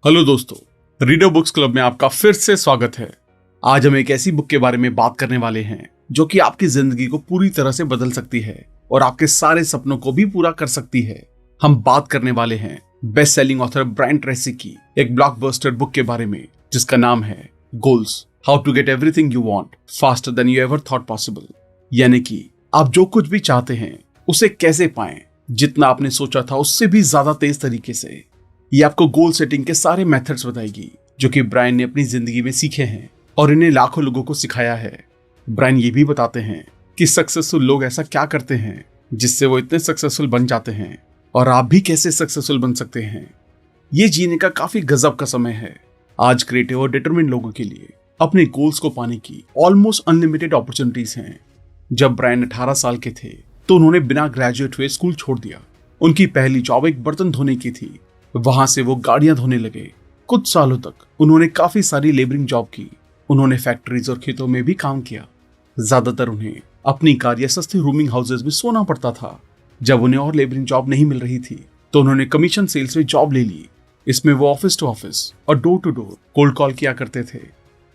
Hello दोस्तों, reader books club में आपका फिर से स्वागत है। आज हम एक ऐसी बुक के बारे में बात करने वाले हैं जो कि आपकी जिंदगी को पूरी तरह से बदल सकती है और आपके सारे सपनों को भी पूरा कर सकती है। हम बात करने वाले हैं best selling author Brian Tracy की एक ब्लॉकबस्टर बुक के बारे में जिसका नाम है goals, how to get everything you want faster than you ever thought possible. यानी कि आप जो कुछ भी चाहते हैं उसे कैसे पाएं जितना आपने सोचा था उससे भी ज्यादा तेज तरीके से। ये आपको गोल सेटिंग के सारे मेथड्स बताएगी जो कि ब्रायन ने अपनी जिंदगी में सीखे हैं और इन्हें लाखों लोगों को सिखाया है। ब्रायन ये भी बताते हैं कि सक्सेसफुल लोग ऐसा क्या करते हैं जिससे वो इतने सक्सेसफुल बन जाते हैं और आप भी कैसे सक्सेसफुल बन सकते हैं। ये जीने का काफी गजब का समय है आज क्रिएटिव और डिटरमिन्ड लोगों के लिए। अपने गोल्स को पाने की ऑलमोस्ट अनलिमिटेड अपॉर्चुनिटीज हैं। जब ब्रायन 18 साल के थे तो उन्होंने बिना ग्रेजुएट हुए स्कूल छोड़ दिया। उनकी पहली जॉब एक बर्तन धोने की थी। वहां से वो गाड़ियां धोने लगे। कुछ सालों तक उन्होंने काफी सारी लेबरिंग जॉब की। उन्होंने फैक्ट्रीज और खेतों में भी काम किया। ज्यादातर उन्हें अपनी कार या सस्ते रूमिंग हाउसेज में सोना पड़ता था। जब उन्हें और लेबरिंग जॉब नहीं मिल रही थी तो उन्होंने कमीशन सेल्स में जॉब ले ली। इसमें वो ऑफिस टू ऑफिस और door to door cold call किया करते थे,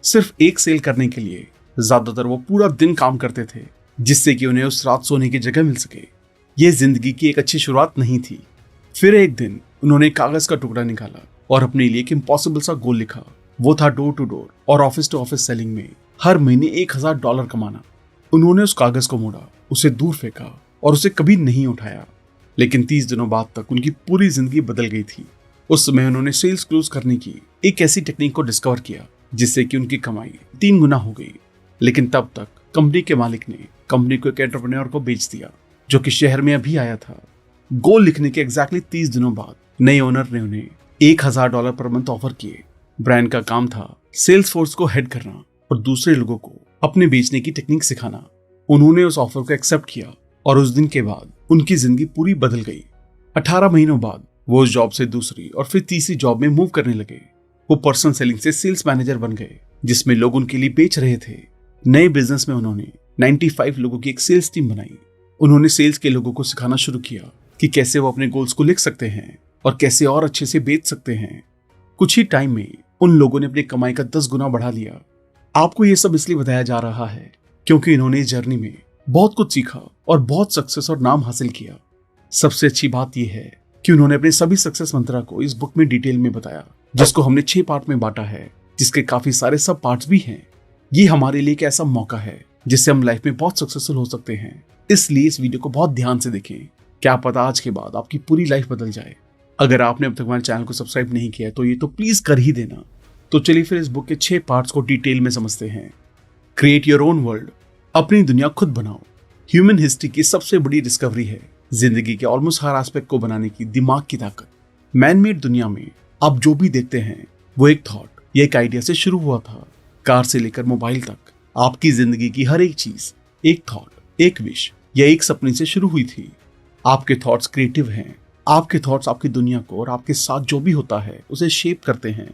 सिर्फ एक सेल करने के लिए। ज्यादातर वो पूरा दिन काम करते थे जिससे कि उन्हें उस रात सोने की जगह मिल सके। ये जिंदगी की एक अच्छी शुरुआत नहीं थी। फिर एक दिन उन्होंने कागज का टुकड़ा निकाला और अपने लिए एक इम्पॉसिबल सा गोल लिखा। वो था डोर टू डोर और ऑफिस टू ऑफिस सेलिंग में हर महीने $1000 कमाना। उन्होंने उस कागज को मोड़ा, उसे दूर फेंका और उसे कभी नहीं उठाया। लेकिन 30 दिनों बाद तक उनकी पूरी जिंदगी बदल गई थी। उस समय उन्होंने सेल्स क्लोज करने की एक ऐसी टेक्निक को डिस्कवर किया जिससे कि उनकी कमाई 3 गुना हो गई। लेकिन तब तक कंपनी के मालिक ने कंपनी को एक एंटरप्रेन्योर को बेच दिया जो कि शहर में अभी आया था। गोल लिखने के एग्जैक्टली 30 दिनों बाद नए ओनर ने उन्हें $1000 पर मंथ ऑफर किए। ब्रायन का काम था सेल्स फोर्स को हेड करना और दूसरे लोगों को अपने बेचने की टेक्निक सिखाना। उन्होंने उस ऑफर को एक्सेप्ट किया और उस दिन के बाद उनकी जिंदगी पूरी बदल गई। 18 महीनों बाद वो उस जॉब से दूसरी और फिर तीसरी जॉब में मूव करने लगे। वो पर्सनल सेलिंग से सेल्स मैनेजर बन गए जिसमें लोग उनके लिए बेच रहे थे। नए बिजनेस में उन्होंने 95 लोगों की एक सेल्स टीम बनाई। उन्होंने सेल्स के लोगों को सिखाना शुरू किया कि कैसे वो अपने गोल्स को लिख सकते हैं और कैसे और अच्छे से बेच सकते हैं। कुछ ही टाइम में उन लोगों ने अपनी कमाई का 10 गुना बढ़ा लिया। आपको ये सब इसलिए बताया जा रहा है क्योंकि इन्होंने इस जर्नी में बहुत कुछ सीखा और बहुत सक्सेस और नाम हासिल किया। सबसे अच्छी बात यह है कि उन्होंने अपने सभी सक्सेस मंत्रा को इस बुक में डिटेल में बताया जिसको हमने 6 पार्ट में बांटा है, जिसके काफी सारे सब पार्ट्स भी हैं। ये हमारे लिए एक ऐसा मौका है जिससे हम लाइफ में बहुत सक्सेसफुल हो सकते हैं। इसलिए इस वीडियो को बहुत ध्यान से देखें। क्या पता आज के बाद आपकी पूरी लाइफ बदल जाए। अगर आपने अब तक हमारे चैनल को सब्सक्राइब नहीं किया तो ये तो प्लीज कर ही देना। तो चलिए फिर इस बुक के 6 पार्ट्स को डिटेल में समझते हैं। क्रिएट योर ओन वर्ल्ड, अपनी दुनिया खुद बनाओ। ह्यूमन हिस्ट्री की सबसे बड़ी डिस्कवरी है जिंदगी के ऑलमोस्ट हर एस्पेक्ट को बनाने की दिमाग की ताकत। मैन मेड दुनिया में आप जो भी देखते हैं वो एक थॉट या एक आइडिया से शुरू हुआ था। कार से लेकर मोबाइल तक आपकी जिंदगी की हर एक चीज एक थॉट, एक विश या एक सपने से शुरू हुई थी। आपके थॉट्स क्रिएटिव हैं। आपके थॉट्स आपकी दुनिया को और आपके साथ जो भी होता है उसे शेप करते हैं।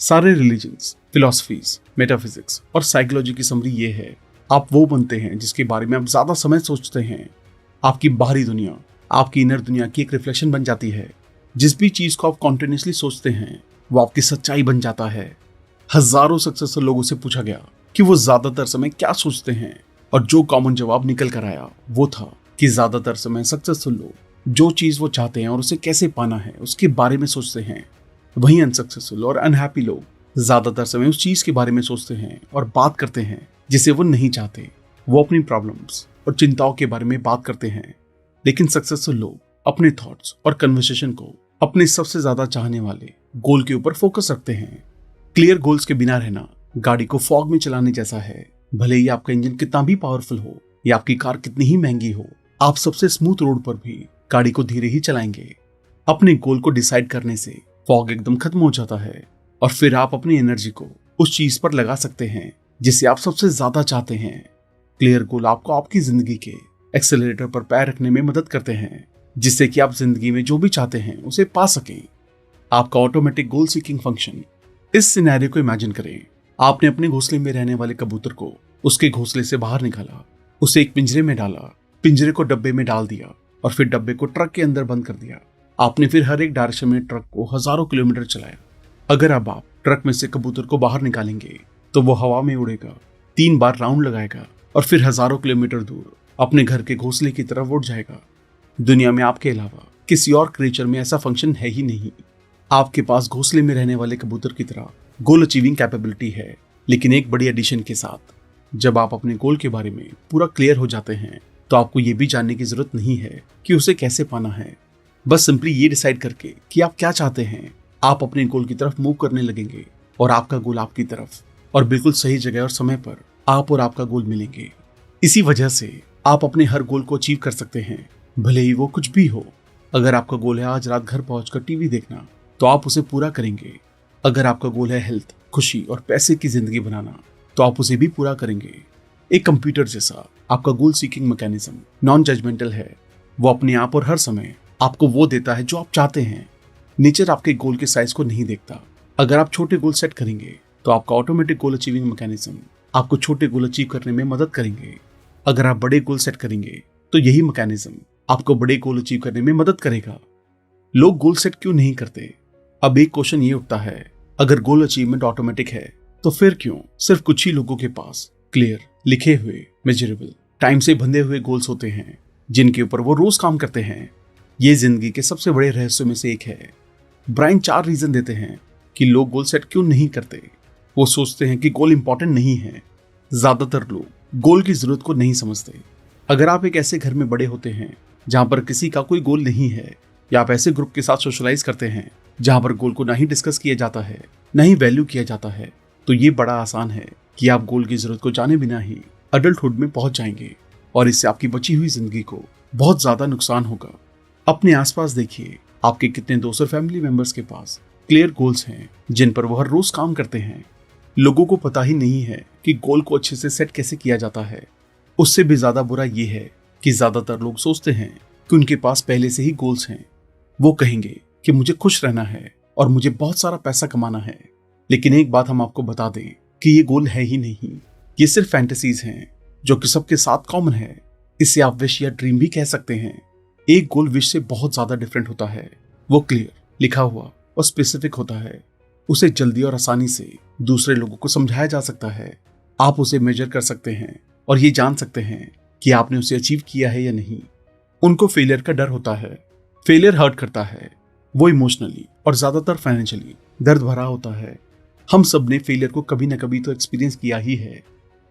सारे रिलीजन्स, फिलॉसफीज, मेटाफिजिक्स और साइकोलॉजी की समरी ये है, आप वो बनते हैं जिसके बारे में आप ज्यादा समय सोचते हैं। आपकी बाहरी दुनिया आपकी इनर दुनिया की एक रिफ्लेक्शन बन जाती है। जिस भी चीज को आप कॉन्टिन्यूसली सोचते हैं वो आपकी सच्चाई बन जाता है। हजारों सक्सेसफुल लोगों से पूछा गया कि वो ज्यादातर समय क्या सोचते हैं और जो कॉमन जवाब निकल कर आया वो था कि ज्यादातर समय सक्सेसफुल लोग जो चीज वो चाहते हैं और उसे कैसे पाना है उसके बारे में सोचते हैं। वहीं अनसक्सेसफुल और अनहैप्पी लोग ज्यादातर समय उस चीज के बारे में सोचते हैं और बात करते हैं जिसे वो नहीं चाहते। वो अपनी प्रॉब्लम्स और चिंताओं के बारे में बात करते हैं। लेकिन सक्सेसफुल लोग अपने थॉट्स और कन्वर्सेशन को अपने सबसे ज्यादा चाहने वाले गोल के ऊपर फोकस रखते हैं। क्लियर गोल्स के बिना रहना गाड़ी को फॉग में चलाने जैसा है। भले ही आपका इंजन कितना भी पावरफुल हो या आपकी कार कितनी ही महंगी हो, आप सबसे स्मूथ रोड पर भी गाड़ी को धीरे ही चलाएंगे। अपने गोल को डिसाइड करने से फॉग एकदम खत्म हो जाता है और फिर आप अपनी एनर्जी को उस चीज पर लगा सकते हैं जिसे आप सबसे ज्यादा चाहते हैं। क्लियर गोल आपको आपकी जिंदगी के एक्सेलरेटर पर पैर रखने में मदद करते हैं जिससे कि आप जिंदगी में जो भी चाहते हैं उसे पा सकें। आपका ऑटोमेटिक गोल सीकिंग फंक्शन। इस सिनेरियो को इमेजिन करें। आपने अपने घोंसले में रहने वाले कबूतर को उसके घोंसले से बाहर निकाला, उसे एक पिंजरे में डाला, पिंजरे को डब्बे में डाल दिया और फिर डब्बे को ट्रक के अंदर बंद कर दिया। आपने फिर हर एक डायरेक्शन में ट्रक को हजारों किलोमीटर चलाया। अगर अब आप ट्रक में से कबूतर को बाहर निकालेंगे तो वो हवा में उड़ेगा, 3 बार राउंड लगाएगा और फिर हजारों किलोमीटर दूर अपने घर के घोंसले की तरफ उड़ जाएगा। दुनिया में आपके अलावा किसी और क्रिएचर में ऐसा फंक्शन है ही नहीं। आपके पास घोंसले में रहने वाले कबूतर की तरह गोल अचीविंग कैपेबिलिटी है, लेकिन एक बड़ी एडिशन के साथ। जब आप अपने गोल के बारे में पूरा क्लियर हो जाते हैं तो आपको ये भी जानने की जरूरत नहीं है कि उसे कैसे पाना है। बस सिंपली ये डिसाइड करके कि आप क्या चाहते हैं, आप अपने गोल की तरफ मूव करने लगेंगे और आपका गोल आपकी तरफ, और बिल्कुल सही जगह और समय पर आप और आपका गोल मिलेंगे। इसी वजह से आप अपने हर गोल को अचीव कर सकते हैं, भले ही वो कुछ भी हो। अगर आपका गोल है आज रात घर पहुंचकर टीवी देखना, तो आप उसे पूरा करेंगे। अगर आपका गोल है हेल्थ, खुशी और पैसे की जिंदगी बनाना, तो आप उसे भी पूरा करेंगे। एक कंप्यूटर जैसा आपका goal seeking mechanism non judgemental है। वो अपने आप और हर समय आपको वो देता है जो आप चाहते हैं। नेचर आपके गोल के साइज को नहीं देखता। अगर आप छोटे गोल सेट करेंगे तो आपका ऑटोमेटिक गोल अचीविंग मैकेनिज्म आपको छोटे गोल अचीव करने में मदद करेंगे। अगर आप बड़े गोल सेट करेंगे तो यही मैकेनिज्म आपको बड़े गोल अचीव करने में मदद करेगा। लोग गोल सेट क्यों नहीं करते? अब एक क्वेश्चन ये उठता है, अगर गोल अचीवमेंट ऑटोमेटिक है तो फिर क्यों सिर्फ कुछ ही लोगों के पास क्लियर, लिखे हुए, मेजरेबल, टाइम से बंधे हुए गोल्स होते हैं जिनके ऊपर वो रोज काम करते हैं? ये जिंदगी के सबसे बड़े रहस्यों में से एक है। ब्रायन 4 रीजन देते हैं कि लोग गोल सेट क्यों नहीं करते। वो सोचते हैं कि गोल इंपॉर्टेंट नहीं है। ज्यादातर लोग गोल की जरूरत को नहीं समझते। अगर आप एक ऐसे घर में बड़े होते हैं जहां पर किसी का कोई गोल नहीं है, या आप ऐसे ग्रुप के साथ सोशलाइज करते हैं जहां पर गोल को ना ही डिस्कस किया जाता है, ना ही वैल्यू किया जाता है, तो ये बड़ा आसान है कि आप गोल की जरूरत को जाने बिना ही अडल्टहुड में पहुंच जाएंगे, और इससे आपकी बची हुई जिंदगी को बहुत ज्यादा नुकसान होगा। अपने आसपास देखिए, आपके कितने दोस्त और फैमिली मेंबर्स के पास क्लियर गोल्स हैं जिन पर वो हर रोज काम करते हैं। लोगों को पता ही नहीं है कि गोल को अच्छे से सेट कैसे किया जाता है। उससे भी ज्यादा बुरा ये है कि ज्यादातर लोग सोचते हैं कि उनके पास पहले से ही गोल्स हैं। वो कहेंगे कि मुझे खुश रहना है और मुझे बहुत सारा पैसा कमाना है, लेकिन एक बात हम आपको बता दें कि ये गोल है ही नहीं। ये सिर्फ फैंटेसीज हैं जो कि सबके साथ कॉमन है। इसे आप विश या ड्रीम भी कह सकते हैं। एक गोल विश से बहुत ज्यादा डिफरेंट होता है। वो क्लियर, लिखा हुआ और स्पेसिफिक होता है। उसे जल्दी और आसानी से दूसरे लोगों को समझाया जा सकता है। आप उसे मेजर कर सकते हैं और ये जान सकते हैं कि आपने उसे अचीव किया है या नहीं। उनको फेलियर का डर होता है। फेलियर हर्ट करता है। वो इमोशनली और ज्यादातर फाइनेंशियली दर्द भरा होता है। हम सब ने फेलियर को कभी ना कभी तो एक्सपीरियंस किया ही है।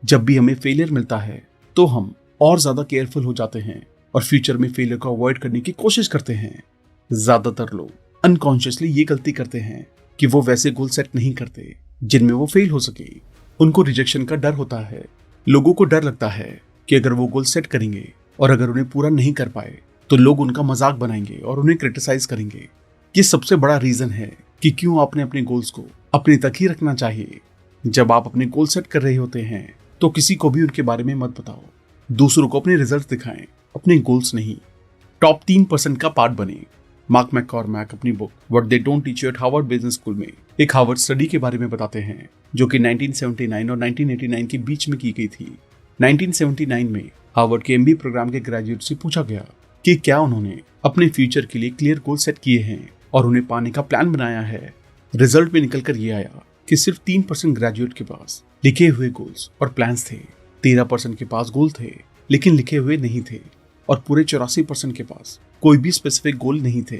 जब भी हमें फेलियर मिलता है तो हम और ज्यादा केयरफुल हो जाते हैं और फ्यूचर में फेलियर को अवॉइड करने की कोशिश करते हैं। ज्यादातर लोग अनकॉन्शियसली ये गलती करते हैं कि वो वैसे गोल सेट नहीं करते जिनमें वो फेल हो सके। उनको रिजेक्शन का डर होता है। लोगों को डर लगता है कि अगर वो गोल सेट करेंगे और अगर उन्हें पूरा नहीं कर पाए तो लोग उनका मजाक बनाएंगे और उन्हें क्रिटिसाइज करेंगे। ये सबसे बड़ा रीजन है कि क्यों आपने अपने गोल्स को अपने तक ही रखना चाहिए। जब आप अपने गोल सेट कर रहे होते हैं तो किसी को भी उनके बारे में मत बताओ। दूसरों को अपने रिजल्ट दिखाएं, अपने गोल्स नहीं। टॉप 3% का पार्ट बने। मार्क मैककॉर्मैक अपनी book what they don't teach you eight Harvard business school में एक हार्वर्ड स्टडी के बारे में बताते हैं जो कि 1979 और 1989 के बीच में की गई थी। 1979 में हार्वर्ड के MBA प्रोग्राम के ग्रेजुएट से पूछा गया कि क्या उन्होंने अपने फ्यूचर के लिए क्लियर गोल सेट किए हैं और उन्हें पाने का प्लान बनाया है। रिजल्ट में निकल कर ये आया कि सिर्फ 3% ग्रेजुएट के पास लिखे हुए गोल्स और प्लान्स थे। 13% के पास गोल थे लेकिन लिखे हुए नहीं थे, और पूरे 84% के पास कोई भी स्पेसिफिक गोल नहीं थे।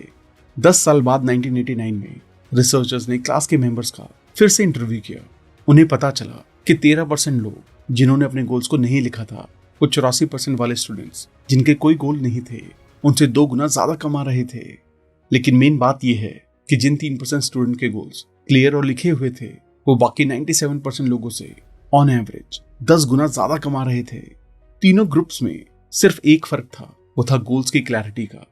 10 साल बाद 1989 में रिसर्चर्स ने क्लास के मेंबर्स का फिर से इंटरव्यू किया। उन्हें पता चला कि 13% लोग जिन्होंने अपने गोल्स को नहीं लिखा था, वो 84% वाले स्टूडेंट्स जिनके कोई गोल नहीं थे उनसे 2 गुना ज्यादा कमा रहे थे। लेकिन मेन बात यह है कि जिन 3% स्टूडेंट के गोल्स क्लियर और लिखे हुए थे वो बाकी 97% लोगों से ऑन एवरेज 10 गुना ज्यादा कमा रहे थे। तीनों ग्रुप्स में सिर्फ एक फर्क था, वो था गोल्स की क्लैरिटी का।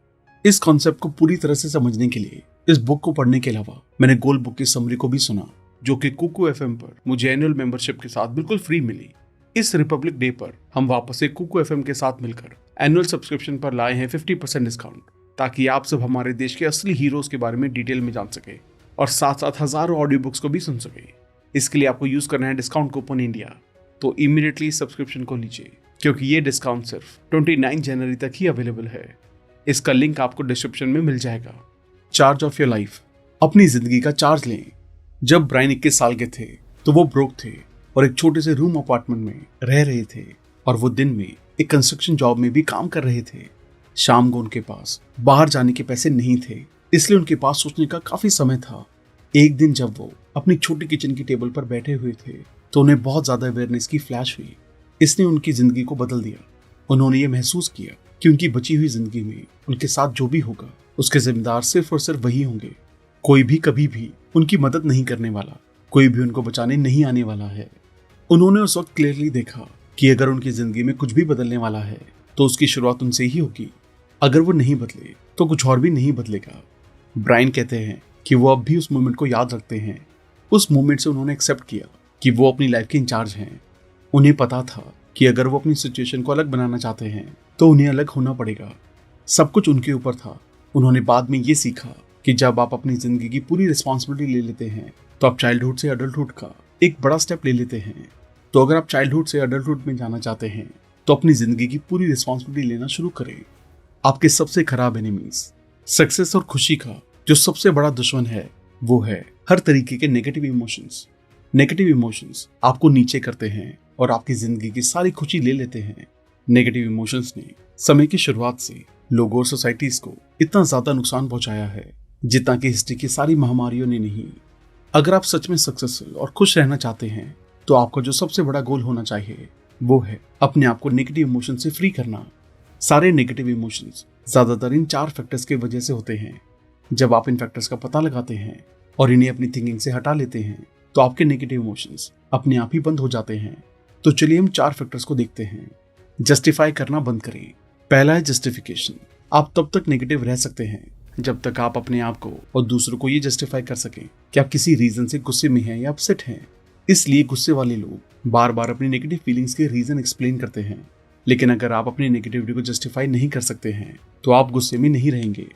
इस कॉन्सेप्ट को पूरी तरह से समझने के लिए इस बुक को पढ़ने के अलावा मैंने गोल बुक की समरी को भी सुना, जो कि कुकू FM पर मुझे एनुअल मेंबरशिप के साथ बिल्कुल फ्री मिली। इस रिपब्लिक डे पर हम वापस से कुकू FM के साथ मिलकर एनुअल सब्सक्रिप्शन पर लाए हैं 50% डिस्काउंट, ताकि आप सब हमारे देश के असली हीरोज के बारे में डिटेल में जान सके और साथ साथ हजारों ऑडियो बुक्स को भी सुन सके। इसके लिए आपको यूज करना है डिस्काउंट कूपन इंडिया। तो इमीडिएटली सब्सक्रिप्शन को लीजिए, क्योंकि ये डिस्काउंट सिर्फ 29 जनवरी तक ही अवेलेबल है। इसका लिंक आपको डिस्क्रिप्शन में मिल जाएगा। चार्ज ऑफ योर लाइफ, अपनी जिंदगी का चार्ज लें। जब ब्रायन 21 साल के थे तो वो ब्रोक थे और एक छोटे से रूम अपार्टमेंट में रह रहे थे और वो दिन में एक कंस्ट्रक्शन जॉब में भी काम कर रहे थे। शाम को उनके पास बाहर जाने के पैसे नहीं थे, इसलिए उनके पास सोचने का काफी समय था। एक दिन जब वो अपनी छोटी किचन की टेबल पर बैठे हुए थे तो उन्हें बहुत ज्यादा अवेयरनेस की फ्लैश हुई। इसने उनकी जिंदगी को बदल दिया। उन्होंने ये महसूस किया कि उनकी बची हुई जिंदगी में उनके साथ जो भी होगा उसके जिम्मेदार सिर्फ और सिर्फ वही होंगे। कोई भी कभी भी उनकी मदद नहीं करने वाला, कोई भी उनको बचाने नहीं आने वाला है। उन्होंने उस वक्त क्लियरली देखा कि अगर उनकी जिंदगी में कुछ भी बदलने वाला है तो उसकी शुरुआत उनसे ही होगी। अगर वो नहीं बदले तो कुछ और भी नहीं बदलेगा। ब्रायन कहते हैं कि वो अब भी उस मोमेंट को याद रखते हैं। उस मोमेंट से उन्होंने एक्सेप्ट किया कि वो अपनी लाइफ के इंचार्ज हैं। उन्हें पता था कि अगर वो अपनी सिचुएशन को अलग बनाना चाहते हैं तो उन्हें अलग होना पड़ेगा। सब कुछ उनके ऊपर था। उन्होंने बाद में ये सीखा कि जब आप अपनी जिंदगी की पूरी रिस्पॉन्सिबिलिटी ले लेते हैं तो आप चाइल्डहुड से अडल्टहुड का एक बड़ा स्टेप ले लेते हैं। तो अगर आप चाइल्डहुड से अडल्टहुड में जाना चाहते हैं तो अपनी जिंदगी की पूरी रिस्पॉन्सिबिलिटी लेना शुरू करें। आपके सबसे खराब एनिमीज, सक्सेस और खुशी का जो सबसे बड़ा दुश्मन है वो है हर तरीके के नेगेटिव इमोशंस। नेगेटिव इमोशंस आपको नीचे करते हैं और आपकी जिंदगी की सारी खुशी ले लेते हैं। नेगेटिव इमोशंस ने समय की शुरुआत से लोगों और सोसाइटीज को इतना ज्यादा नुकसान पहुंचाया है जितना कि हिस्ट्री की सारी महामारियों ने नहीं। अगर आप सच में सक्सेसफुल और खुश रहना चाहते हैं तो आपका जो सबसे बड़ा गोल होना चाहिए वो है अपने आप को नेगेटिव इमोशन से फ्री करना। सारे नेगेटिव इमोशंस ज्यादातर इन 4 फैक्टर्स की वजह से होते हैं। जब आप इन फैक्टर्स का पता लगाते हैं और इन्हें अपनी थिंकिंग से हटा लेते हैं तो आपके नेगेटिव इमोशंस अपने आप ही बंद हो जाते हैं। तो चलिए हम 4 फैक्टर्स को देखते हैं। जस्टिफाई करना बंद करें। पहला है जस्टिफिकेशन। आप तब तक नेगेटिव रह सकते हैं जब तक आप अपने आप को और दूसरों को ये जस्टिफाई कर सकें कि आप किसी रीजन से गुस्से में हैं या अपसेट हैं। इसलिए गुस्से वाले लोग बार बार अपनी नेगेटिव फीलिंग्स के रीजन एक्सप्लेन करते हैं। लेकिन अगर आप अपनी नेगेटिविटी को जस्टिफाई नहीं कर सकते हैं तो आप गुस्से में नहीं रहेंगे।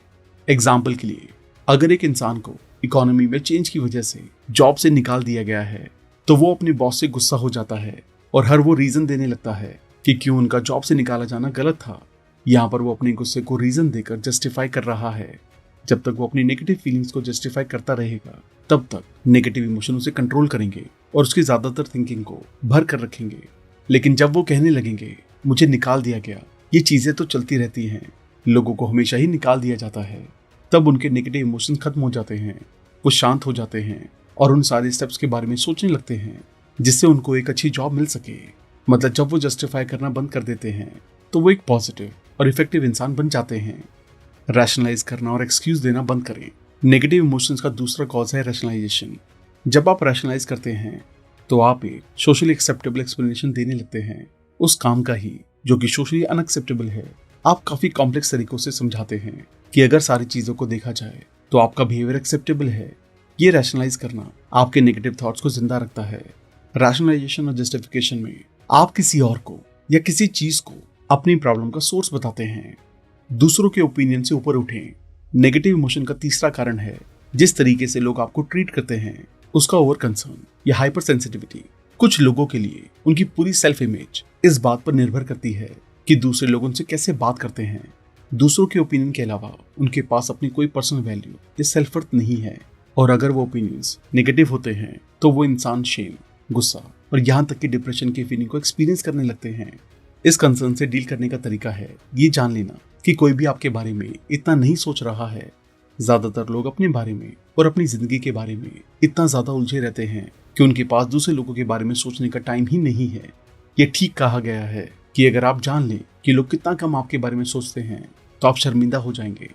एग्जाम्पल के लिए, अगर एक इंसान को इकोनॉमी में चेंज की वजह से जॉब से निकाल दिया गया है तो वो अपने बॉस से गुस्सा हो जाता है और हर वो रीजन देने लगता है कि क्यों उनका जॉब से निकाला जाना गलत था। यहाँ पर वो अपने गुस्से को रीजन देकर जस्टिफाई कर रहा है। जब तक वो अपनी नेगेटिव फीलिंग्स को जस्टिफाई करता रहेगा तब तक नेगेटिव इमोशन उसे कंट्रोल करेंगे और उसकी ज्यादातर थिंकिंग को भर कर रखेंगे। लेकिन जब वो कहने लगेंगे मुझे निकाल दिया गया, ये चीजें तो चलती रहती हैं, लोगों को हमेशा ही निकाल दिया जाता है, तब उनके नेगेटिव इमोशंस खत्म हो जाते हैं। वो शांत हो जाते हैं और उन सारे स्टेप्स के बारे में सोचने लगते हैं जिससे उनको एक अच्छी जॉब मिल सके। मतलब जब वो जस्टिफाई करना बंद कर देते हैं तो वो एक पॉजिटिव और इफेक्टिव इंसान बन जाते हैं। रैशनलाइज करना और एक्सक्यूज देना बंद करें। नेगेटिव इमोशंस का दूसरा कॉज है रैशनलाइजेशन। जब आप रैशनलाइज करते हैं तो आप एक सोशली एक्सेप्टेबल एक्सप्लेनेशन देने लगते हैं उस काम का ही जो कि सोशली अनएक्सेप्टेबल है। आप काफी कॉम्प्लेक्स तरीकों से समझाते हैं कि अगर सारी चीजों को देखा जाए तो आपका बिहेवियर एक्सेप्टेबल है। ये रैशनलाइज करना आपके नेगेटिव थॉट्स को जिंदा रखता है। रैशनलाइजेशन और जस्टिफिकेशन में आप किसी और को या किसी चीज को अपनी प्रॉब्लम का सोर्स बताते हैं। दूसरों के ओपिनियन से ऊपर उठें। नेगेटिव इमोशन का तीसरा कारण है जिस तरीके से लोग आपको ट्रीट करते हैं उसका ओवर कंसर्न या हाइपर सेंसिटिविटी। कुछ लोगों के लिए उनकी पूरी सेल्फ इमेज इस बात पर निर्भर करती है कि दूसरे लोग उनसे कैसे बात करते हैं। दूसरों के ओपिनियन के अलावा उनके पास अपनी कोई पर्सनल वैल्यू या सेल्फ वर्थ नहीं है और अगर वो ओपिनियंस नेगेटिव होते हैं तो वो इंसान शेम, गुस्सा और यहाँ तक कि डिप्रेशन की फीलिंग को एक्सपीरियंस करने लगते हैं। इस कंसर्न से डील करने का तरीका है ये जान लेना कि कोई भी आपके बारे में इतना नहीं सोच रहा है। ज्यादातर लोग अपने बारे में और अपनी जिंदगी के बारे में इतना ज्यादा उलझे रहते हैं कि उनके पास दूसरे लोगों के बारे में सोचने का टाइम ही नहीं है। ये ठीक कहा गया है कि अगर आप जान लें कि लोग कितना कम आपके बारे में सोचते हैं तो आप शर्मिंदा हो जाएंगे।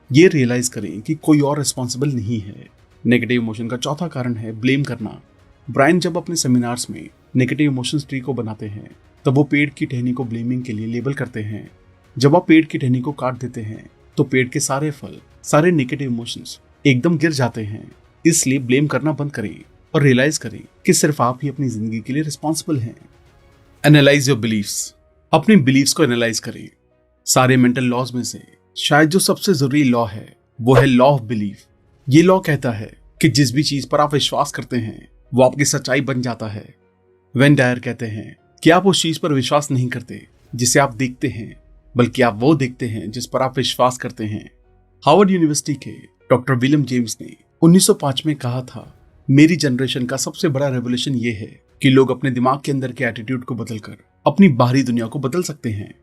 ये रियलाइज करें कि कोई और रिस्पॉन्सिबल नहीं है। नेगेटिव इमोशन का चौथा कारण है ब्लेम करना। ब्रायन जब अपने सेमिनार्स में नेगेटिव इमोशंस ट्री को बनाते हैं तब वो पेड़ की टहनी को ब्लेमिंग के लिए लेबल करते हैं। जब आप पेड़ की टहनी को काट देते हैं तो पेड़ के सारे फल, सारे नेगेटिव इमोशंस एकदम गिर जाते हैं। इसलिए ब्लेम करना बंद करें और रियलाइज करें कि सिर्फ आप ही अपनी जिंदगी के लिए रिस्पॉन्सिबल हैं। Analyse your beliefs. अपने बिलीफ्स को एनालाइज करें। सारे मेंटल लॉज में से शायद जो सबसे जरूरी लॉ है वो है लॉ ऑफ बिलीफ। ये लॉ कहता है कि जिस भी चीज पर आप विश्वास करते हैं वो आपकी सच्चाई बन जाता है। वेन डायर कहते हैं कि आप उस चीज पर विश्वास नहीं करते जिसे आप देखते हैं, बल्कि आप वो देखते हैं जिस पर आप विश्वास करते हैं। हार्वर्ड यूनिवर्सिटी के डॉक्टर विलियम जेम्स ने 1905 में कहा था मेरी जनरेशन का सबसे बड़ा रेवोल्यूशन ये है कि लोग अपने दिमाग के अंदर के एटीट्यूड को बदलकर अपनी बाहरी दुनिया को बदल सकते हैं।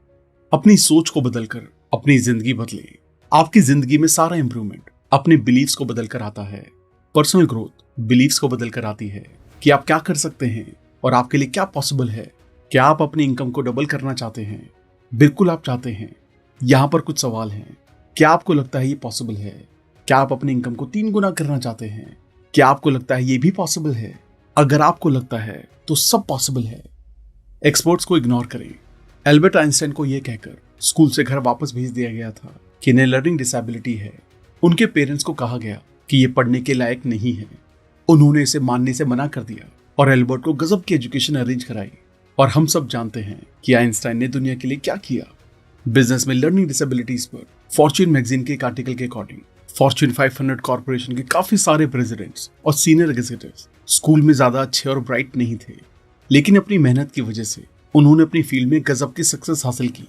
अपनी सोच को बदलकर अपनी जिंदगी बदले। आपकी जिंदगी में सारा इंप्रूवमेंट अपने बिलीव्स को बदलकर आता है। पर्सनल ग्रोथ बिलीव्स को बदलकर आती है कि आप क्या कर सकते हैं और आपके लिए क्या पॉसिबल है। क्या आप अपनी इनकम को डबल करना चाहते हैं? बिल्कुल आप चाहते हैं। यहाँ पर कुछ सवाल हैं। क्या आपको लगता है ये पॉसिबल है? क्या आप अपनी इनकम को 3 गुना करना चाहते हैं? क्या आपको लगता है ये भी पॉसिबल है? अगर आपको लगता है तो सब पॉसिबल है। एक्सपर्ट्स को इग्नोर करें। एल्बर्ट आइंस्टाइन को यह कहकर स्कूल से घर वापस भेज दिया गया था कि इन्हें लर्निंग डिसेबिलिटी है। उनके पेरेंट्स को कहा गया कि ये पढ़ने के लायक नहीं है। उन्होंने इसे मानने से मना कर दिया और एल्बर्ट को गजब की एजुकेशन अरेंज कराई। और हम सब जानते हैं कि आइंस्टाइन ने दुनिया के लिए क्या किया। बिजनेस में लर्निंग डिसेबिलिटीज पर फॉर्च्यून मैगजीन के एक आर्टिकल के अकॉर्डिंग फॉर्च्यून 500 कॉर्पोरेशन के काफी सारे प्रेसिडेंट्स और सीनियर एग्जीक्यूटिव्स स्कूल में ज्यादा अच्छे और ब्राइट नहीं थे, लेकिन अपनी मेहनत की वजह से उन्होंने अपनी फील्ड में गजब की सक्सेस हासिल की।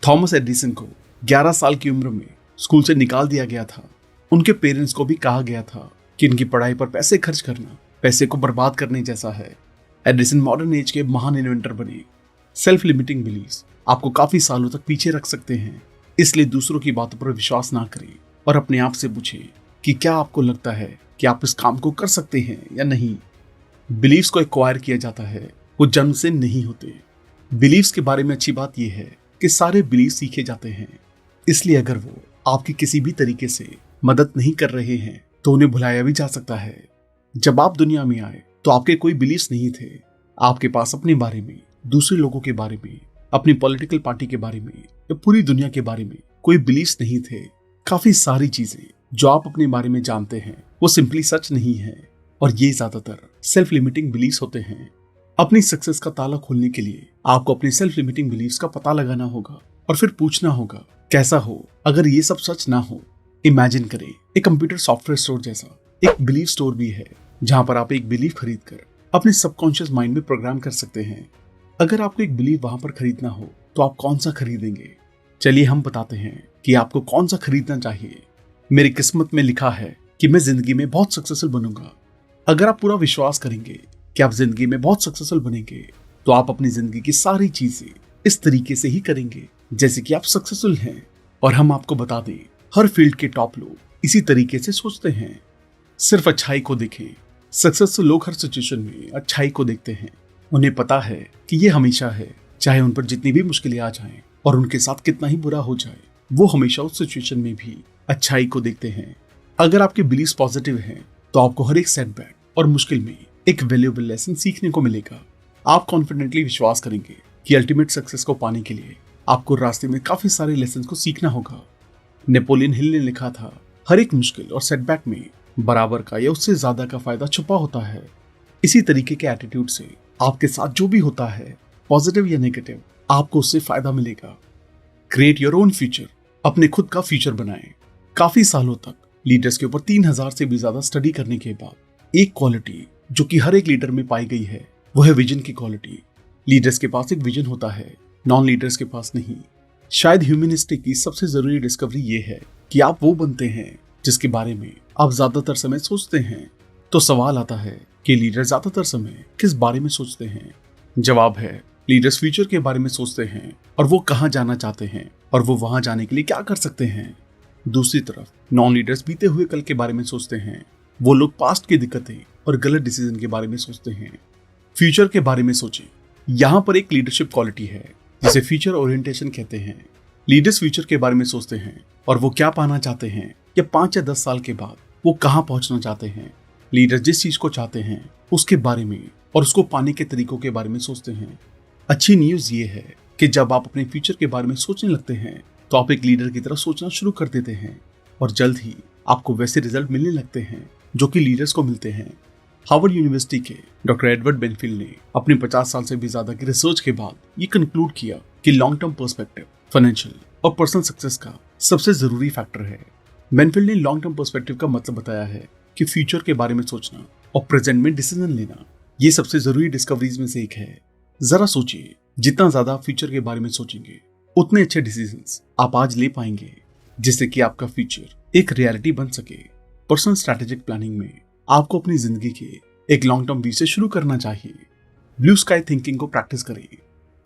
थॉमस एडिसन को 11 साल की उम्र में स्कूल से निकाल दिया गया था। उनके पेरेंट्स को भी कहा गया था कि इनकी पढ़ाई पर पैसे खर्च करना पैसे को बर्बाद करने जैसा है। एडिसन मॉडर्न एज के महान इन्वेंटर बने। सेल्फ लिमिटिंग बिलीव्स आपको काफी सालों तक पीछे रख सकते हैं, इसलिए दूसरों की बातों पर विश्वास ना करें और अपने आप से पूछें कि क्या आपको लगता है कि आप इस काम को कर सकते हैं या नहीं। बिलीव्स को एक्वायर किया जाता है, वो जन्म से नहीं होते। बिलीव्स के बारे में अच्छी बात यह है कि सारे बिलीव सीखे जाते हैं, इसलिए अगर वो आपकी किसी भी तरीके से मदद नहीं कर रहे हैं तो उन्हें भुलाया भी जा सकता है। जब आप दुनिया में आए तो आपके कोई बिलीव्स नहीं थे। आपके पास अपने बारे में, दूसरे लोगों के बारे में, अपनी पॉलिटिकल पार्टी के बारे में या पूरी दुनिया के बारे में कोई बिलीव्स नहीं थे। काफी सारी चीजें जो आप अपने बारे में जानते हैं वो सिंपली सच नहीं है और ये ज्यादातर सेल्फ लिमिटिंग बिलीव्स होते हैं। अपनी सक्सेस का ताला खोलने के लिए आपको अपनी सेल्फ लिमिटिंग बिलीव्स का पता लगाना होगा और फिर पूछना होगा कैसा हो अगर ये सब सच ना हो। इमेजिन करें एक कंप्यूटर सॉफ्टवेयर स्टोर जैसा एक बिलीव स्टोर भी है जहां पर आप एक बिलीव खरीद कर अपने सबकॉन्शियस माइंड में प्रोग्राम कर सकते हैं। अगर आपको एक बिलीव वहां पर खरीदना हो तो आप कौन सा खरीदेंगे? चलिए हम बताते हैं कि आपको कौन सा खरीदना चाहिए। मेरी किस्मत में लिखा है कि मैं जिंदगी में बहुत सक्सेसफुल बनूंगा। अगर आप पूरा विश्वास करेंगे कि आप जिंदगी में बहुत सक्सेसफुल बनेंगे तो आप अपनी जिंदगी की सारी चीजें इस तरीके से ही करेंगे जैसे कि आप सक्सेसफुल हैं। और हम आपको बता दें, हर फील्ड के टॉप लोग इसी तरीके से सोचते हैं। सिर्फ अच्छाई को देखें। सक्सेसफुल लोग हर सिचुएशन में अच्छाई को देखते हैं। उन्हें पता है कि ये हमेशा है, चाहे उन पर जितनी भी मुश्किलें आ जाएं और उनके साथ कितना ही बुरा हो जाए, वो हमेशा उस सिचुएशन में भी अच्छाई को देखते हैं। अगर आपके बिलीव्स पॉजिटिव हैं तो आपको हर एक सेटबैक और मुश्किल में एक वैल्यूएबल लेसन सीखने को मिलेगा। आप कॉन्फिडेंटली विश्वास करेंगे कि अल्टीमेट सक्सेस को पाने के लिए आपको रास्ते में काफी सारे लेसन को सीखना होगा। नेपोलियन हिल ने लिखा था, हर एक मुश्किल और सेटबैक में बराबर का या उससे ज्यादा का फायदा छुपा होता है। इसी तरीके के एटीट्यूड से आपके साथ जो भी होता है, पॉजिटिव या नेगेटिव, आपको उससे फायदा मिलेगा। Create your own future. अपने खुद का फ्यूचर बनाएं। काफी सालों तक लीडर्स के ऊपर 3000 से भी ज्यादा स्टडी करने के बाद एक क्वालिटी जो कि हर एक लीडर में पाई गई है वो है विजन की क्वालिटी। लीडर्स के पास एक विजन होता है, नॉन लीडर्स के पास नहीं। शायद ह्यूमनिस्टिक की सबसे जरूरी डिस्कवरी ये है कि आप वो बनते हैं जिसके बारे में आप ज्यादातर समय सोचते हैं। तो सवाल आता है कि लीडर ज्यादातर समय किस बारे में सोचते हैं? जवाब है, लीडर्स फ्यूचर के बारे में सोचते हैं और वो कहाँ जाना चाहते हैं और वो वहां जाने के लिए क्या कर सकते हैं। दूसरी तरफ नॉन लीडर्स बीते हुए कल के बारे में सोचते हैं। वो लोग पास्ट की दिक्कतें और गलत डिसीजन के बारे में सोचते हैं। फ्यूचर के बारे में सोचें। यहाँ पर एक लीडरशिप क्वालिटी है जिसे फ्यूचर ओरिएंटेशन कहते हैं। लीडर्स फ्यूचर के बारे में सोचते हैं और वो क्या पाना चाहते हैं या 5 या 10 साल के बाद वो कहाँ पहुंचना चाहते हैं। लीडर जिस चीज को चाहते हैं उसके बारे में और उसको पाने के तरीकों के बारे में सोचते हैं। अच्छी न्यूज ये है कि जब आप अपने फ्यूचर के बारे में सोचने लगते हैं तो आप एक लीडर की तरह सोचना शुरू कर देते हैं और जल्द ही आपको वैसे रिजल्ट मिलने लगते हैं जो कि लीडर्स को मिलते हैं। हार्वर्ड यूनिवर्सिटी के डॉक्टर एडवर्ड बेनफील्ड ने अपने 50 साल से भी ज्यादा की रिसर्च के बाद ये कंक्लूड किया कि लॉन्ग टर्म पर्सपेक्टिव फाइनेंशियल और पर्सनल सक्सेस का सबसे जरूरी फैक्टर है। बेनफील्ड ने लॉन्ग टर्म पर्सपेक्टिव का मतलब बताया है कि फ्यूचर के बारे में सोचना और प्रेजेंट में डिसीजन लेना ये सबसे जरूरी डिस्कवरीज में से एक है। जरा सोचिए, जितना ज्यादा आप फ्यूचर के बारे में सोचेंगे उतने अच्छे डिसीजंस आप आज ले पाएंगे जिससे कि आपका फ्यूचर एक रियलिटी बन सके। पर्सनल स्ट्रैटेजिक प्लानिंग में आपको अपनी जिंदगी के एक लॉन्ग टर्म व्यू से शुरू करना चाहिए। ब्लू स्काई थिंकिंग को प्रैक्टिस करें।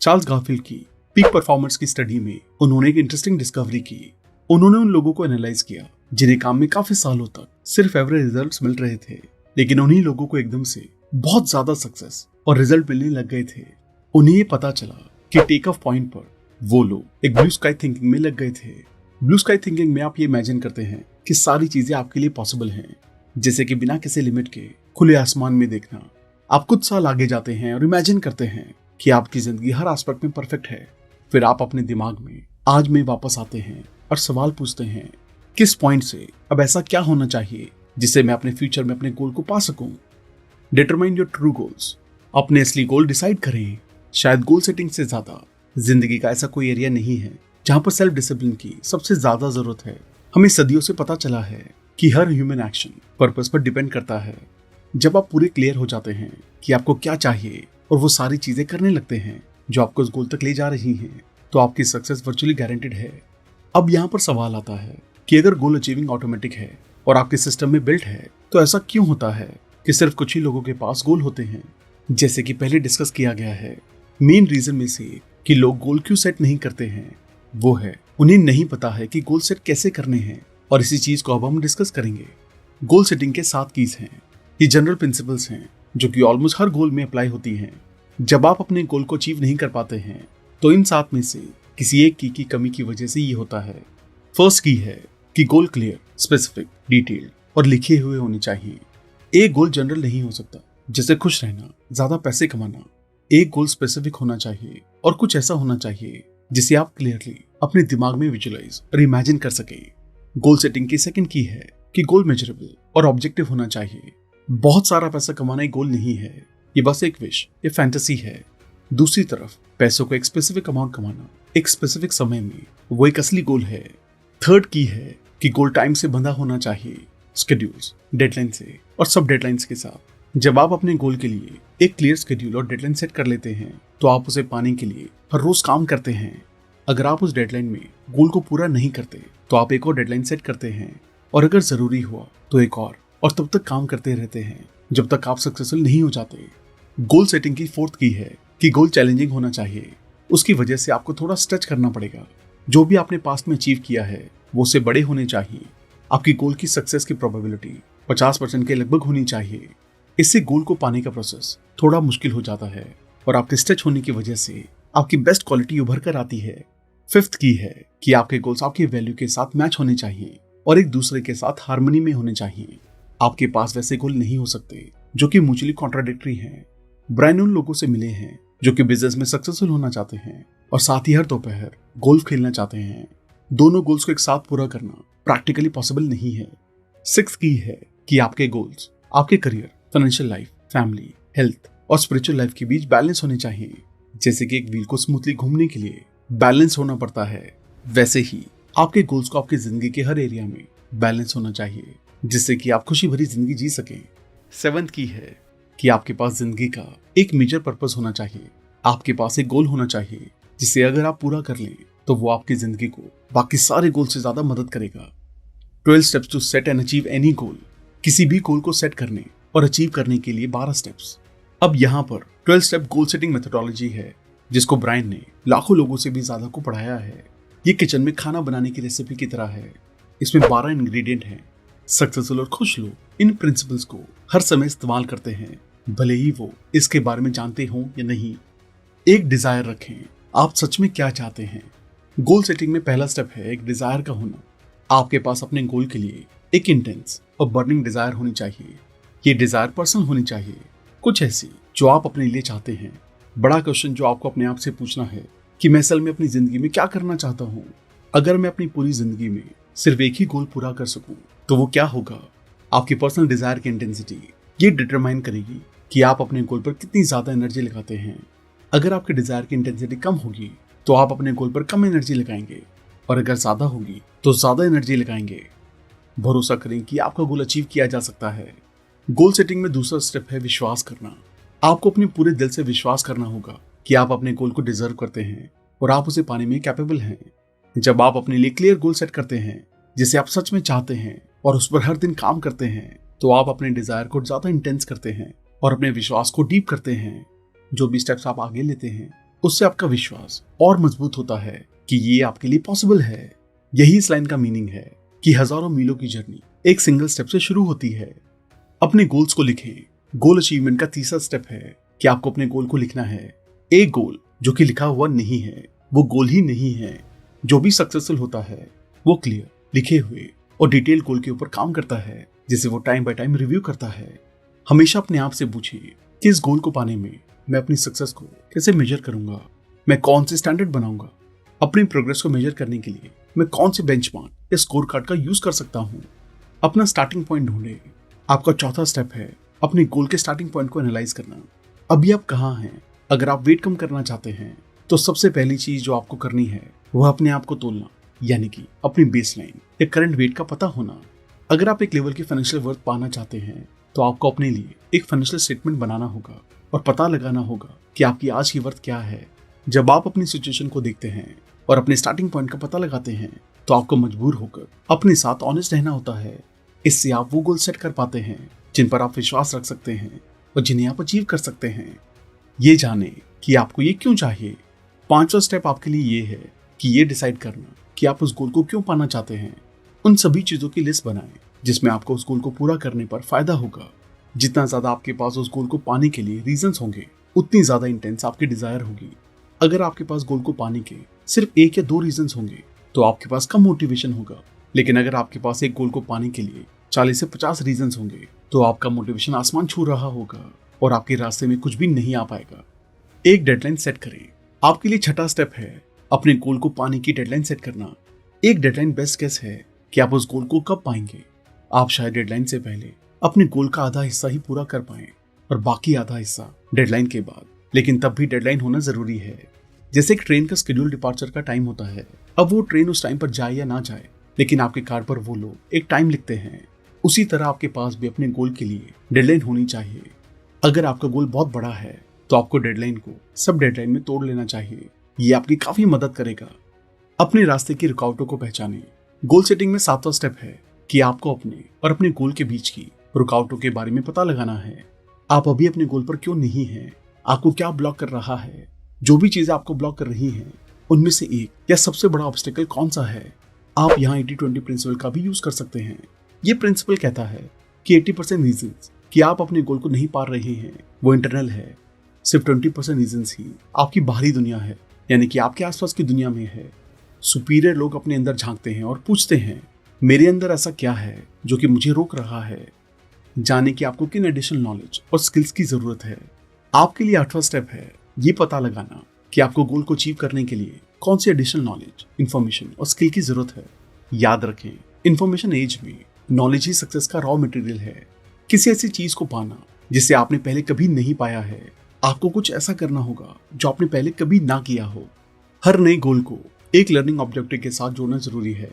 चार्ल्स गारफील्ड की पीक परफॉर्मर्स की स्टडी में उन्होंने एक इंटरेस्टिंग डिस्कवरी की। उन्होंने उन लोगों को एनालाइज किया जिन्हें काम में काफी सालों तक सिर्फ एवरेज रिजल्ट्स मिल रहे थे, लेकिन उन्हीं लोगों को एकदम से बहुत ज्यादा सक्सेस और रिजल्ट मिलने लग गए थे। उन्हें ये पता चला कि टेक ऑफ पॉइंट पर वो लोग एक ब्लू स्काई थिंकिंग में लग गए थे। ब्लू स्काई थिंकिंग में आप ये इमेजिन करते हैं कि सारी चीजें आपके लिए पॉसिबल हैं, जैसे कि बिना किसी लिमिट के खुले आसमान में देखना। आप कुछ साल आगे जाते हैं और इमेजिन करते हैं कि आपकी जिंदगी हर एस्पेक्ट में परफेक्ट है। फिर आप अपने दिमाग में आज में वापस आते हैं और सवाल पूछते हैं, किस पॉइंट से अब ऐसा क्या होना चाहिए जिससे मैं अपने फ्यूचर में अपने गोल को पा सकूं। Determine your true goals. अपने असली गोल डिसाइड करें। शायद गोल सेटिंग से ज्यादा जिंदगी का ऐसा कोई एरिया नहीं है जहां पर सेल्फ डिसिप्लिन की सबसे ज्यादा जरूरत है। हमें सदियों से पता चला है कि हर ह्यूमन एक्शन पर्पस पर डिपेंड करता है। जब आप पूरे क्लियर हो जाते हैं कि आपको क्या चाहिए और वो सारी चीजें करने लगते हैं जो आपको उस गोल तक ले जा रही हैं, तो आपकी सक्सेस वर्चुअली गारंटेड है। अब यहाँ पर सवाल आता है कि अगर गोल अचीविंग ऑटोमेटिक है और आपके सिस्टम में बिल्ट है, तो ऐसा क्यों होता है कि सिर्फ कुछ ही लोगों के पास गोल होते हैं। जैसे कि पहले डिस्कस किया गया है, मेन रीजन में से कि लोग गोल क्यों सेट नहीं करते हैं वो है उन्हें नहीं पता है कि गोल सेट कैसे करने हैं। और इसी चीज को अब हम डिस्कस करेंगे। गोल सेटिंग के 7 कीज हैं। ये जनरल प्रिंसिपल्स हैं जो कि ऑलमोस्ट हर गोल में अप्लाई होती हैं। जब आप अपने गोल को अचीव नहीं कर पाते हैं तो इन 7 में से किसी एक की कमी की वजह से ये होता है। फर्स्ट की है कि गोल क्लियर, स्पेसिफिक, डिटेल्ड और लिखे हुए होने चाहिए। एक गोल जनरल नहीं हो सकता, जैसे खुश रहना, ज्यादा पैसे कमाना। एक गोल स्पेसिफिक होना चाहिए और कुछ ऐसा होना चाहिए जिसे आप क्लियरली अपने दिमाग में विजुअलाइज और इमेजिन कर सके। गोल सेटिंग की सेकंड की है कि गोल मेजरेबल और ऑब्जेक्टिव होना चाहिए। बहुत सारा पैसा कमाना एक गोल नहीं है, ये बस एक विश या फैंटेसी है। दूसरी तरफ पैसों को एक स्पेसिफिक अमाउंट कमाना एक स्पेसिफिक समय में, वो एक असली गोल है। थर्ड की है कि गोल टाइम से बंधा होना चाहिए, स्केड्यूल्स, डेडलाइन से और सब डेडलाइंस के साथ। जब आप अपने गोल के लिए एक क्लियर स्केड्यूल और डेडलाइन सेट कर लेते हैं तो आप उसे पाने के लिए हर रोज काम करते हैं। अगर आप उस डेडलाइन में गोल को पूरा नहीं करते तो आप एक और डेडलाइन सेट करते हैं, और अगर जरूरी हुआ तो एक और तब तक काम करते रहते हैं जब तक आप सक्सेसफुल नहीं हो जाते। गोल सेटिंग की फोर्थ की है कि गोल चैलेंजिंग होना चाहिए। उसकी वजह से आपको थोड़ा स्ट्रेच करना पड़ेगा। जो भी आपने पास्ट में अचीव किया है वो उससे बड़े होने चाहिए। आपकी गोल की सक्सेस की प्रोबेबिलिटी 50% के लगभग होनी चाहिए। इससे गोल को पाने का प्रोसेस थोड़ा मुश्किल हो जाता है और आपके स्ट्रेच होने की वजह से आपकी बेस्ट क्वालिटी उभर कर आती है। फिफ्थ की है कि आपके गोल्स आपके वैल्यू के साथ मैच होने चाहिए और एक दूसरे के साथ हार्मनी में होने चाहिए। आपके पास वैसे गोल नहीं हो सकते जो कि म्यूचुअली कॉन्ट्राडिक्टरी हैं। ब्रायन उन लोगों से मिले हैं जो कि बिजनेस में सक्सेसफुल होना चाहते हैं और साथ ही हर दोपहर गोल्फ खेलना चाहते हैं। दोनों गोल्स को एक साथ पूरा करना प्रैक्टिकली पॉसिबल नहीं है। सिक्स्थ की है कि आपके गोल्स आपके career, financial life, family, health और स्पिरिचुअल लाइफ के बीच बैलेंस होने चाहिए। जैसे कि एक व्हील को स्मूथली घूमने के लिए बैलेंस होना पड़ता है, वैसे ही आपके गोल्स को आपकी जिंदगी के हर एरिया में बैलेंस होना चाहिए, जिससे कि आप खुशी भरी जिंदगी जी सकें। सेवंथ की है कि आपके पास जिंदगी का एक मेजर पर्पस होना चाहिए। आपके पास एक गोल होना चाहिए जिसे अगर आप पूरा कर लें तो वो आपकी जिंदगी को बाकी सारे गोल से ज्यादा मदद करेगा। 12 steps to set and achieve any goal. किसी भी गोल को सेट करने और अचीव करने के लिए 12 स्टेप्स। अब यहाँ पर 12 स्टेप गोल सेटिंग मेथोडोलॉजी है जिसको ब्रायन ने लाखों लोगों से भी ज्यादा को पढ़ाया है। ये किचन में खाना बनाने की रेसिपी की तरह है। इसमें 12 इंग्रेडिएंट हैं। सक्सेसफुल और खुश लोग इन प्रिंसिपल्स को हर समय इस्तेमाल करते हैं, भले ही वो इसके बारे में जानते हों या नहीं। एक डिजायर रखें, आप सच में क्या चाहते हैं। गोल सेटिंग में पहला स्टेप है एक डिजायर का होना। आपके पास अपने गोल के लिए एक इंटेंस और बर्निंग डिजायर होनी चाहिए। ये डिजायर पर्सनल होनी चाहिए, कुछ ऐसी जो आप अपने लिए चाहते हैं। बड़ा क्वेश्चन जो आपको अपने आप से पूछना है कि मैं असल में अपनी जिंदगी में क्या करना चाहता हूँ। अगर मैं अपनी पूरी जिंदगी में सिर्फ एक ही गोल पूरा कर सकूं तो वो क्या होगा। आपकी पर्सनल डिजायर की इंटेंसिटी ये डिटरमाइन करेगी कि आप अपने गोल पर कितनी ज्यादा एनर्जी लगाते हैं। अगर आपके डिजायर की इंटेंसिटी कम होगी तो आप अपने गोल पर कम एनर्जी लगाएंगे, और अगर ज्यादा होगी तो ज्यादा एनर्जी लगाएंगे। भरोसा करें कि आपका गोल अचीव किया जा सकता है। गोल सेटिंग में दूसरा स्टेप है विश्वास करना। आपको अपने पूरे दिल से विश्वास करना होगा कि आप अपने गोल को डिजर्व करते हैं और आप उसे पाने में कैपेबल हैं। जब आप अपने लिए क्लियर गोल सेट करते हैं जिसे आप सच में चाहते हैं और उस पर हर दिन काम करते हैं तो आप अपने डिजायर को ज्यादा इंटेंस करते हैं और अपने विश्वास को डीप करते हैं। जो भी स्टेप्स आप आगे लेते हैं उससे आपका विश्वास और मजबूत होता है कि ये आपके लिए पॉसिबल है। यही इस लाइन का मीनिंग है कि हजारों मीलों की जर्नी एक सिंगल स्टेप से शुरू होती है। अपने गोल्स को लिखें। गोल अचीवमेंट का तीसरा स्टेप है कि आपको अपने गोल को लिखना है। एक गोल जो कि लिखा हुआ नहीं है वो गोल ही नहीं है। जो भी सक्सेसफुल होता है वो क्लियर, लिखे हुए और डिटेल गोल के ऊपर काम करता है, जिसे वो टाइम बाय टाइम रिव्यू करता है। हमेशा अपने आप से पूछिए कि इस गोल को पाने में मैं अपनी सक्सेस को कैसे मेजर करूंगा, मैं कौन से स्टैंडर्ड बनाऊंगा, अपनी प्रोग्रेस को मेजर करने के लिए मैं कौन से बेंचमार्क या स्कोर कार्ड का यूज कर सकता हूँ। अपना स्टार्टिंग पॉइंट ढूंढे। आपका चौथा स्टेप है अपने गोल के स्टार्टिंग पॉइंट को एनालाइज करना। अभी आप कहाँ हैं? अगर आप वेट कम करना चाहते हैं तो सबसे पहली चीज जो आपको करनी है वह अपने आप को तोलना, यानी कि अपनी बेसलाइन या करंट वेट का पता होना। अगर आप एक लेवल की फाइनेंशियल वर्थ पाना चाहते हैं तो आपको अपने लिए एक फाइनेंशियल स्टेटमेंट बनाना होगा और पता लगाना होगा कि आपकी आज की वर्थ क्या है। जब आप अपनी सिचुएशन को देखते हैं और अपने स्टार्टिंग पॉइंट का पता लगाते हैं तो आपको मजबूर होकर अपने साथ ऑनेस्ट रहना होता है। इससे आप वो गोल सेट कर पाते हैं जिन पर आप विश्वास रख सकते हैं और जिन्हें आप अचीव कर सकते हैं। ये जाने कि आपको ये क्यों चाहिए। पांचवा स्टेप आपके लिए ये है कि ये डिसाइड करना कि आप उस गोल को क्यों पाना चाहते हैं। उन सभी चीजों की लिस्ट बनाएं जिसमें आपको उस गोल को पूरा करने पर फायदा होगा। जितना ज्यादा आपके पास उस गोल को पाने के लिए रीजंस होंगे उतनी ज्यादा इंटेंस आपकी डिजायर होगी। अगर आपके पास गोल को पाने के सिर्फ एक या दो रीजंस होंगे तो आपके पास कम मोटिवेशन होगा, लेकिन अगर आपके पास एक गोल को पाने के लिए 40 से 50 रीजंस होंगे तो आपका मोटिवेशन आसमान छू रहा होगा और आपके रास्ते में कुछ भी नहीं आ पाएगा। एक डेडलाइन सेट करें। आपके लिए छठा स्टेप है अपने गोल को पाने की डेडलाइन सेट करना। एक डेडलाइन बेस्ट केस है कि आप उस गोल को कब पाएंगे। आप शायद डेडलाइन से पहले अपने गोल का आधा हिस्सा ही पूरा कर पाएं और बाकी आधा हिस्सा डेडलाइन के बाद, लेकिन तब भी डेडलाइन होना जरूरी है। जैसे एक ट्रेन का शेड्यूल डिपार्चर का टाइम होता है, अब वो ट्रेन उस टाइम पर जाए या ना जाए, लेकिन आपके कार्ड पर वो लोग एक टाइम लिखते हैं। उसी तरह आपके पास भी अपने गोल के लिए डेडलाइन होनी चाहिए। अगर आपका गोल बहुत बड़ा है तो आपको डेडलाइन को सब डेडलाइन में तोड़ लेना चाहिए। ये आपकी काफी मदद करेगा। अपने रास्ते की रुकावटों को पहचानें। गोल सेटिंग में सातवां स्टेप है कि आपको अपने और अपने गोल के बीच की रुकावटों के बारे में पता लगाना है। आप अभी अपने गोल पर क्यों नहीं हैं? आपको क्या ब्लॉक कर रहा है? जो भी चीजें आपको ब्लॉक कर रही हैं उनमें से एक या सबसे बड़ा ऑब्स्टेकल कौन सा है? आप यहाँ 80-20 प्रिंसिपल का भी यूज कर सकते हैं। ये प्रिंसिपल कहता है कि 80% रीजंस कि आप अपने गोल को नहीं पा रहे हैं वो इंटरनल है। सिर्फ 20% रीजंस ही आपकी बाहरी दुनिया है, यानी कि आपके आसपास की दुनिया में है। सुपीरियर लोग अपने अंदर झांकते हैं और पूछते हैं मेरे अंदर ऐसा क्या है जो कि मुझे रोक रहा है। जाने कि आपको किन एडिशनल नॉलेज और स्किल्स की जरूरत है। आपके लिए आठवां स्टेप है ये पता लगाना कि आपको गोल को अचीव करने के लिए कौन सी एडिशनल नॉलेज, इंफॉर्मेशन और स्किल की जरूरत है। याद रखें, इंफॉर्मेशन एज में नॉलेज ही सक्सेस का रॉ मटेरियल है। किसी ऐसी चीज को पाना जिसे आपने पहले कभी नहीं पाया है। आपको कुछ ऐसा करना होगा जो आपने पहले कभी ना किया हो। हर नए गोल को एक लर्निंग ऑब्जेक्टिव के साथ जोड़ना जरूरी है।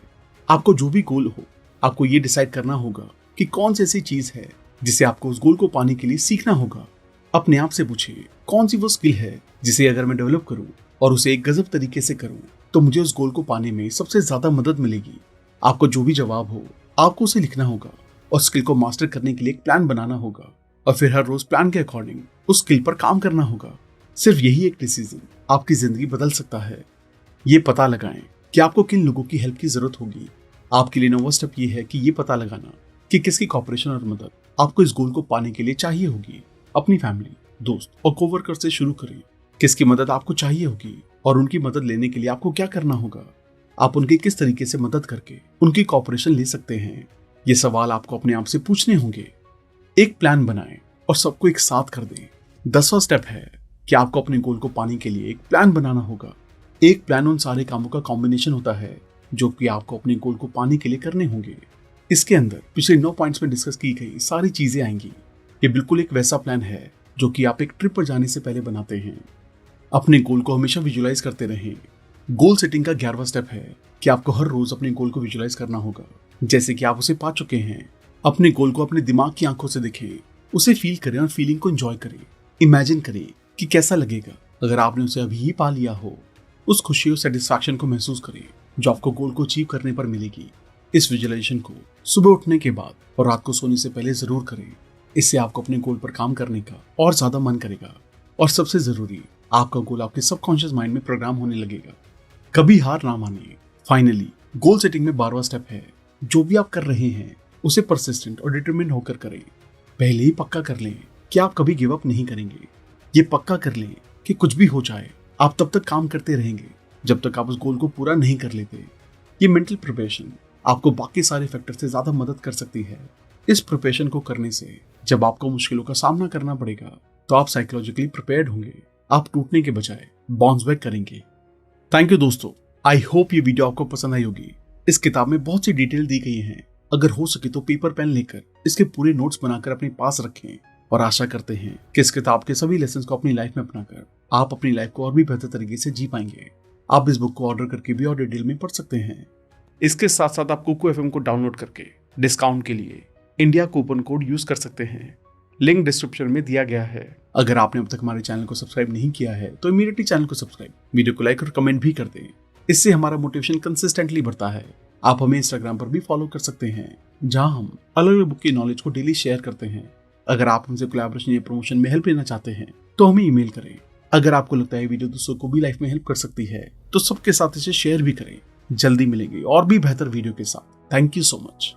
आपको जो भी गोल हो, आपको ये डिसाइड करना होगा कि कौन सी ऐसी चीज है जिसे आपको उस गोल को पाने के लिए सीखना होगा। अपने आप से पूछिए कौन सी वो स्किल है जिसे अगर मैं डेवलप करूं और उसे एक गजब तरीके से करूं तो मुझे उस गोल को पाने में सबसे ज्यादा मदद मिलेगी। आपको जो भी जवाब हो आपको उसे लिखना होगा और स्किल को मास्टर करने के लिए एक प्लान बनाना होगा और फिर हर रोज प्लान के अकॉर्डिंग उस स्किल पर काम करना होगा। सिर्फ यही एक डिसीजन आपकी जिंदगी बदल सकता है। ये पता लगाएं कि आपको किन लोगों की हेल्प की जरूरत होगी। आपके लिए नौवां स्टेप ये है कि ये पता लगाना कि किसकी कॉपरेशन और मदद आपको इस गोल को पाने के लिए चाहिए होगी। अपनी फैमिली, दोस्त और कोवर्कर से शुरू करें। किसकी मदद आपको चाहिए होगी और उनकी मदद लेने के लिए आपको क्या करना होगा। आप उनकी किस तरीके से मदद करके उनकी कॉपरेशन ले सकते हैं। ये सवाल आपको अपने आप से पूछने होंगे। एक प्लान बनाएं और सबको एक साथ कर दें। 10वां स्टेप है कि आपको अपने गोल को पाने के लिए एक प्लान बनाना होगा। एक प्लान उन सारे कामों का कॉम्बिनेशन होता है जो कि आपको अपने गोल को पाने के लिए करने होंगे। इसके अंदर पिछले 9 पॉइंट्स में डिस्कस की गई सारी चीजें आएंगी। ये बिल्कुल एक वैसा प्लान है जो कि आप एक ट्रिप पर जाने से पहले बनाते हैं। अपने गोल को हमेशा विजुलाइज करते रहें। गोल सेटिंग का 11वां स्टेप है कि आपको हर रोज अपने गोल को विजुलाइज करना होगा जैसे कि आप उसे पा चुके हैं। अपने गोल को अपने दिमाग की आंखों से देखें, उसे फील करें और फीलिंग को एंजॉय करें। इमेजिन करें कि कैसा लगेगा अगर आपने उसे अभी ही पा लिया हो। उस खुशी और सेटिस्फैक्शन को महसूस करें जो आपको गोल को अचीव करने पर मिलेगी। इस विजुअलाइजेशन को सुबह उठने के बाद और रात को सोने से पहले जरूर करें। इससे आपको अपने गोल पर काम करने का और ज्यादा मन करेगा और सबसे जरूरी, आपका गोल आपके सबकॉन्शियस माइंड में प्रोग्राम होने लगेगा। कभी हार ना मानिए। फाइनली, गोल सेटिंग में 12वां स्टेप है, जो भी आप कर रहे हैं उसे परसिस्टेंट और डिटरमिन्ड होकर करें। पहले ही पक्का कर लें कि आप कभी गिव अप नहीं करेंगे। ये पक्का कर लें कि कुछ भी हो जाए आप तब तक काम करते रहेंगे जब तक आप उस गोल को पूरा नहीं कर लेते। ये मेंटल प्रिपरेशन आपको बाकी सारे फैक्टर से ज्यादा मदद कर सकती है। इस प्रिपरेशन को करने से जब आपको मुश्किलों का सामना करना पड़ेगा तो आप साइकोलॉजिकली प्रिपेयर्ड होंगे। आप टूटने के बजाय बाउंस बैक करेंगे। थैंक यू दोस्तों, आई होप ये वीडियो आपको पसंद आई होगी। इस किताब में बहुत सी डिटेल दी गई हैं। अगर हो सके तो पेपर पेन लेकर इसके पूरे नोट्स बनाकर अपने पास रखें और आशा करते हैं कि इस किताब के सभी लेसन्स को अपनी लाइफ में अपनाकर आप अपनी लाइफ को और भी बेहतर तरीके से जी पाएंगे। आप इस बुक को ऑर्डर करके भी और डिटेल में पढ़ सकते हैं। इसके साथ साथ आप कुकू एफएम को डाउनलोड करके डिस्काउंट के लिए इंडिया कूपन कोड यूज कर सकते हैं। लिंक डिस्क्रिप्शन में दिया गया है। अगर आपने अब तक हमारे चैनल को सब्सक्राइब नहीं किया है तो इमीडिएटली चैनल को सब्सक्राइब, वीडियो को लाइक और कमेंट भी कर दें। इससे हमारा मोटिवेशन कंसिस्टेंटली बढ़ता है। आप हमें इंस्टाग्राम पर भी फॉलो कर सकते हैं, जहां हम अलग अलग बुक की नॉलेज को डेली शेयर करते हैं। अगर आप हमसे कोलैबोरेशन या प्रमोशन में हेल्प लेना चाहते हैं तो हमें ईमेल करें। अगर आपको लगता है वीडियो दूसरों को भी लाइफ में हेल्प कर सकती है तो सबके साथ इसे शेयर भी करें। जल्दी मिलेंगे और भी बेहतर वीडियो के साथ। Thank you so much.